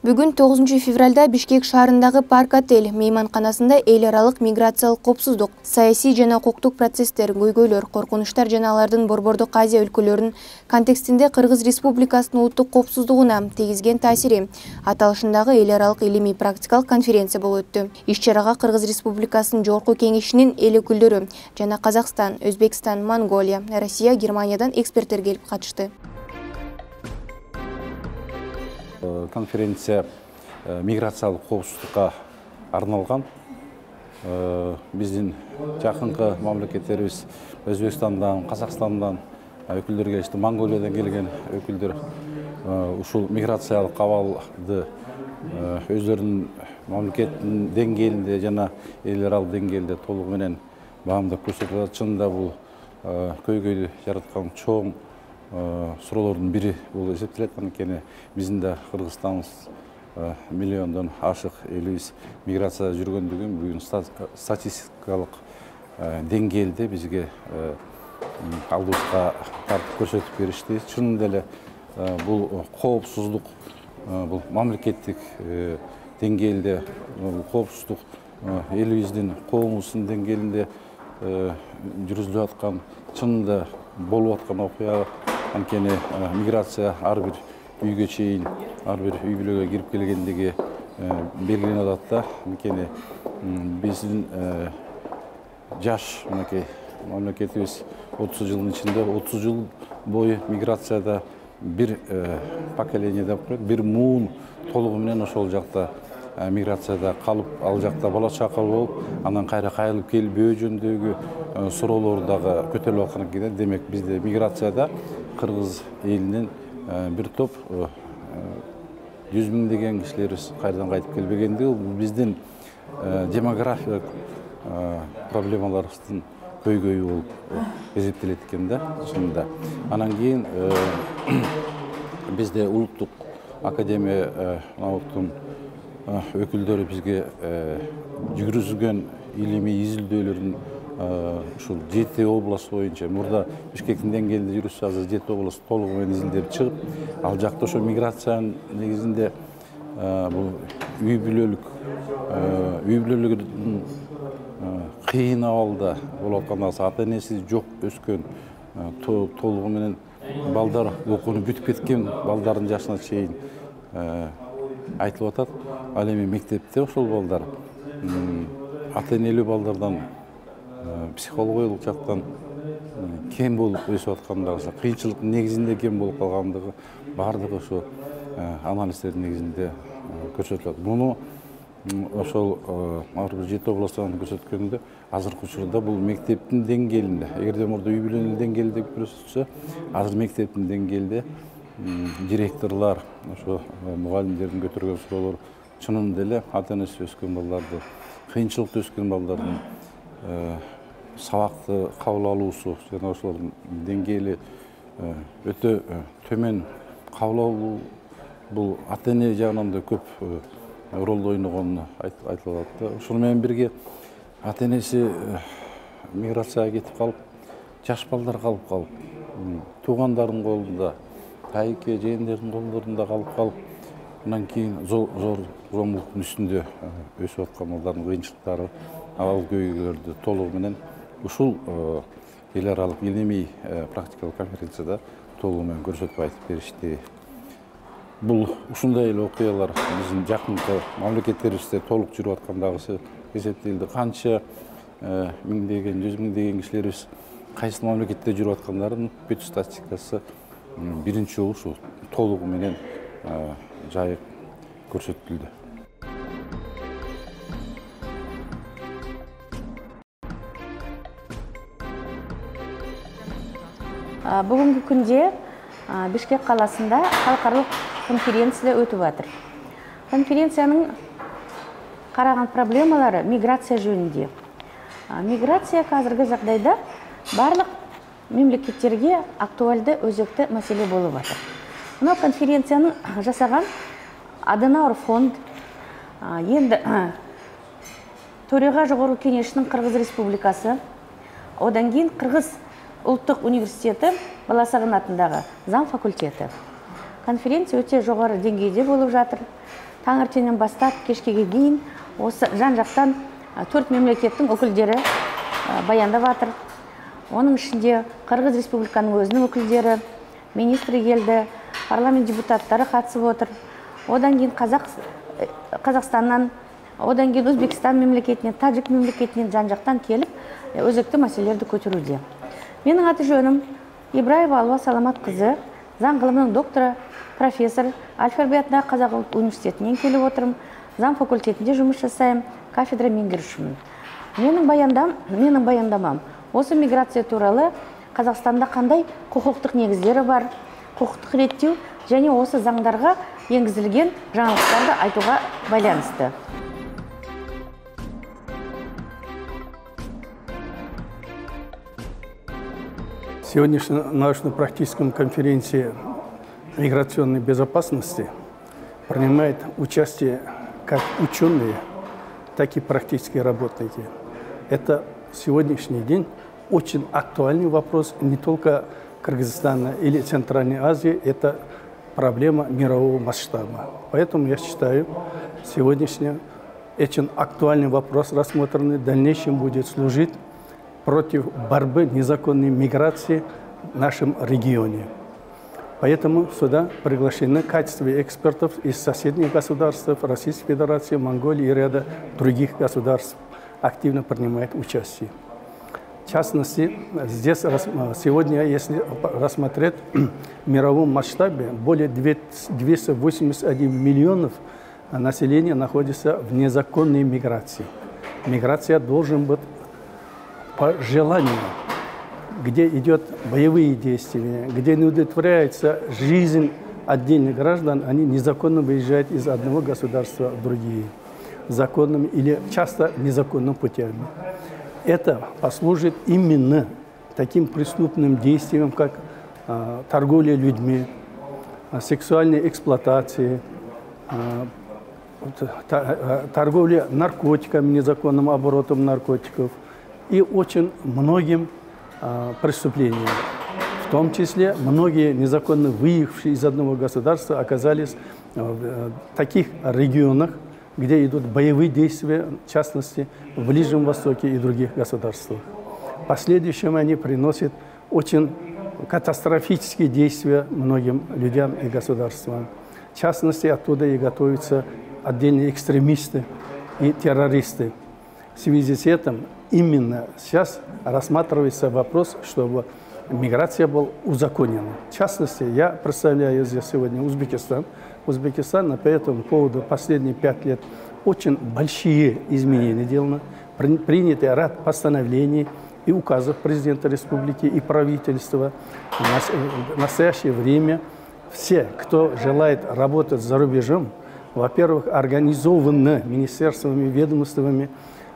Бүгін 9 февральда Бишкек шаарындагы Парк Отель мейманканасында эл аралык миграциялык коопсуздук, саясий жана укуктук процесстер, көйгөйлөр, коркунучтар жана алардын Борбордук Азия өлкөлөрүнүн контекстинде Кыргыз Республикасынын улуттук коопсуздугуна тийгизген таасири аталышындагы эл аралык илимий практикалык конференция болуп өттү. Иш-чарага Кыргыз Республикасынын Жогорку Кеңешинин эл өкүлдөрү жана Казакстан, Өзбекстан, Монголия, Россия, Германиядан эксперттер келип катышты. Конференция миграциялық коопсуздукка арналган. Биздин жакынкы мамлекеттерибиз Өзбекстандан, Казакстандан өкүлдөр келишти, Монголиядан келген өкүлдөр ушул миграциялык абалды өздөрүнүн мамлекеттин деңгээлинде жана эл аралык деңгээлде толугу менен баамдап көрсөтүп атат. Чынында бул көйгөйдү жараткан чоң суроолордун бири болуп эсептелет. Анткени биздин да Кыргызстаныбыз миллиондон ашык элибиз миграцияда жүргөндүгүн бүгүн статистикалык деңгээлде бизге алдыбызга тартып көрсөтүп беришти. Чынында эле бул коопсуздук, бул мамлекеттик деңгээлде коопсуздук элибиздин, коомубуздун деңгээлинде жүргүзүлүп аткан, чынында болуп аткан окуя. Анткени миграция ар бир үйгө чейин, ар бир үй бүлөгө кирип келгендиги белгиленип атат да. Анткени биздин жаш мамлекетибиз 30 жылдын ичинде 30 жыл бою миграцияда бир поколение деп коет, бир муун толугу менен ошол жакта миграцияда калып, ал жакта бала чакалуу болуп, анан кайра кайрылып келбөө жөнүндөгү суроолор дагы көтөрүлүп аткан экен. Демек бизде миграцияда Кыргыз элинин бир топ 100 миңдеген кишилерибиз кайрадан кайтып келбегендиги, бул биздин демографиялык проблемаларыбыздын көйгөйү болуп эсептелет экен да, чынында. Анан кийин бизде улуттук академия өкүлдөрү бизге жүргүзгөн илимий изилдөөлөрүн ушул 7 область боюнча, мурда Бишкектин деңгээлинде жүрүшсө, азыр 7 область толугу менен изилдеп чыгып, ал жакта ошо миграциянын негизинде бул үй бүлөлүктүн кыйын абалда болуп аткандыгы, ата энеси жок өскөн, толугу менен балдар окууну бүтүп кеткен балдардын жашына чейин айтылып атат. Ал эми мектепте ошол балдар ата энелүү балдардан психологиялык жактан кем болуп өсүп аткандыгы, кыйынчылыктын негизинде кем болуп калгандыгы баардыгы ошо анализдердин негизинде көрсөтүлөт. Муну ошол ар бир 7 областтан көрсөткөндө азыркы учурда бул мектептин деңгээлинде, эгерде мурда үй бүлөнүн деңгээлинде көрсөтсө, азыр мектептин деңгээлде директорлар, ошо мугалимдердин көтөргөн суроолор чынында эле ата энеси өскөн балдарды, кыйынчылыкта өскөн балдардын сабакты кабыл алуусу жана ошолордун деңгээли өтө төмөн кабыл алуу, бул ата эне жагынан да көп ролду ойногону айтылып атат. Ошону менен бирге ата энеси миграцияга кетип калып, жаш балдар калып, туугандардын колунда, тайке жээндердин колдорунда калып, андан кийин зор зомбулуктун үстүндө өсүп аткан балдардын кыйынчылыктары, абал көйгөйлөрдү толугу менен ушул эл аралык илимий практикалык конференцияда толугу менен көрсөтүп айтып беришти. Бул ушундай эле окуялар биздин жакынкы мамлекеттерибизде толук жүрүп аткандыгы эсептелди. Канча миңдеген, 100 миңдеген кишилерибиз кайсы мамлекетте жүрүп аткандарын бүт статистикасы биринчи жолу ушул толугу менен жайып көрсөтүлдү. Бүгүнкү күндө Бишкек каласында халыкаралык конференция өтүп атыр. Конференциянын караган проблемалары миграция жөнүндө. Миграция азыркы жагдайда барлык мемлекеттерге актуалды өзөктүү маселе болуп атыр. Мына конференцияны жасаган Аденауэр фонд, енді Төрега Жогорку Кеңешинин Кыргыз Республикасы, одан кейін Кыргыз Улуттук университети Баласагын атындагы заң факультети. Конференция өте жогору деңгейде болуп жатыр. таңертеңнен бастап кешкеге дейін осы жан-жақтан 4 мемлекеттің өкілдері баяндап жатыр. Оның ішінде Қырғыз Республиканың өзінің өкілдері, министрі келді, парламент депутаттары қатысып отыр. Одан кейін Қазақстаннан, одан кейін Өзбекстан мемлекетінен, Тәжік мемлекетінен жан-жақтан келіп, өзекті мәселелерді көтеруде. Менің аты жөнім Ибраева Алуа Саламат қызы, заң ғылымының докторы, профессор, Әл-Фараби атындағы Қазақ ұлттық университетінен келіп отырмын. Заң факультетінде жұмыс жасаймын, кафедра меңгерушімін. Менің баяндамам осы миграция туралы Қазақстанда қандай құқықтық негіздері бар, құқықтық реттеу және осы заңдарға енгізілген жаңалықтарды айтуға байланысты. Сегодняшняя научно-практическая конференция миграционной безопасности принимает участие как ученые, так и практические работники. Это сегодняшний день очень актуальный вопрос не только Кыргызстана или Центральной Азии, это проблема мирового масштаба. Поэтому я считаю, сегодняшний очень актуальный вопрос рассмотренный в дальнейшем будет служить против борьбы незаконной миграции в нашем регионе. Поэтому сюда приглашены в качестве экспертов из соседних государств, Российской Федерации, Монголии и ряда других государств активно принимает участие. В частности, здесь сегодня, если рассмотреть в мировом масштабе, более 281 миллионов населения находится в незаконной миграции. Миграция должен быть по желанию, где идет боевые действия, где не удовлетворяется жизнь отдельных граждан, они незаконно выезжают из одного государства в другие, законными или часто незаконными путями. Это послужит именно таким преступным действиям, как торговля людьми, сексуальной эксплуатации, торговля наркотиками, незаконным оборотом наркотиков и очень многим преступлениям. В том числе многие незаконно выехавшие из одного государства оказались в таких регионах, где идут боевые действия, в частности, в Ближнем Востоке и других государствах. В последующем они приносят очень катастрофические действия многим людям и государствам. В частности, оттуда и готовятся отдельные экстремисты и террористы. В связи с этим именно сейчас рассматривается вопрос, чтобы миграция была узаконена. В частности, я представляю здесь сегодня Узбекистан. Узбекистан по этому поводу последние 5 лет очень большие изменения сделаны. Приняты ряд постановлений и указов президента республики и правительства. В настоящее время все, кто желает работать за рубежом, во-первых, организованы министерствами, ведомствами,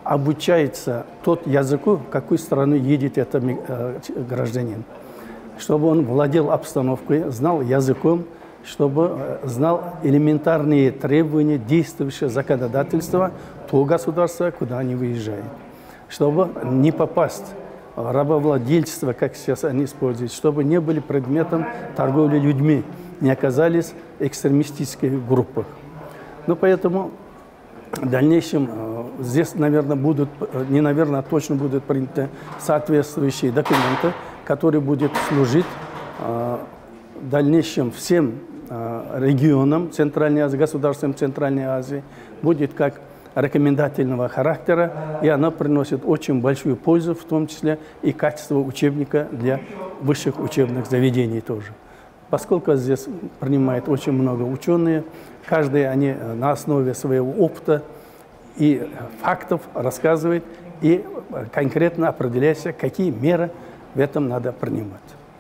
обучается тот языку, в какую страну едет этот гражданин, чтобы он владел обстановкой, знал языком, чтобы знал элементарные требования действующего законодательства того государства, куда они выезжают. Чтобы не попасть в рабовладельство, как сейчас они используют, чтобы не были предметом торговли людьми, не оказались в экстремистических группах. Ну, поэтому в дальнейшем здесь, наверное, точно будут приняты соответствующие документы, которые будут служить в дальнейшем всем регионам Центральной Азии, государствам Центральной Азии, будет как рекомендательного характера, и она приносит очень большую пользу, в том числе и качество учебника для высших учебных заведений тоже. Поскольку здесь принимают очень много ученые, каждый они на основе своего опыта и фактов рассказывает и конкретно определяется, какие меры в этом надо принимать.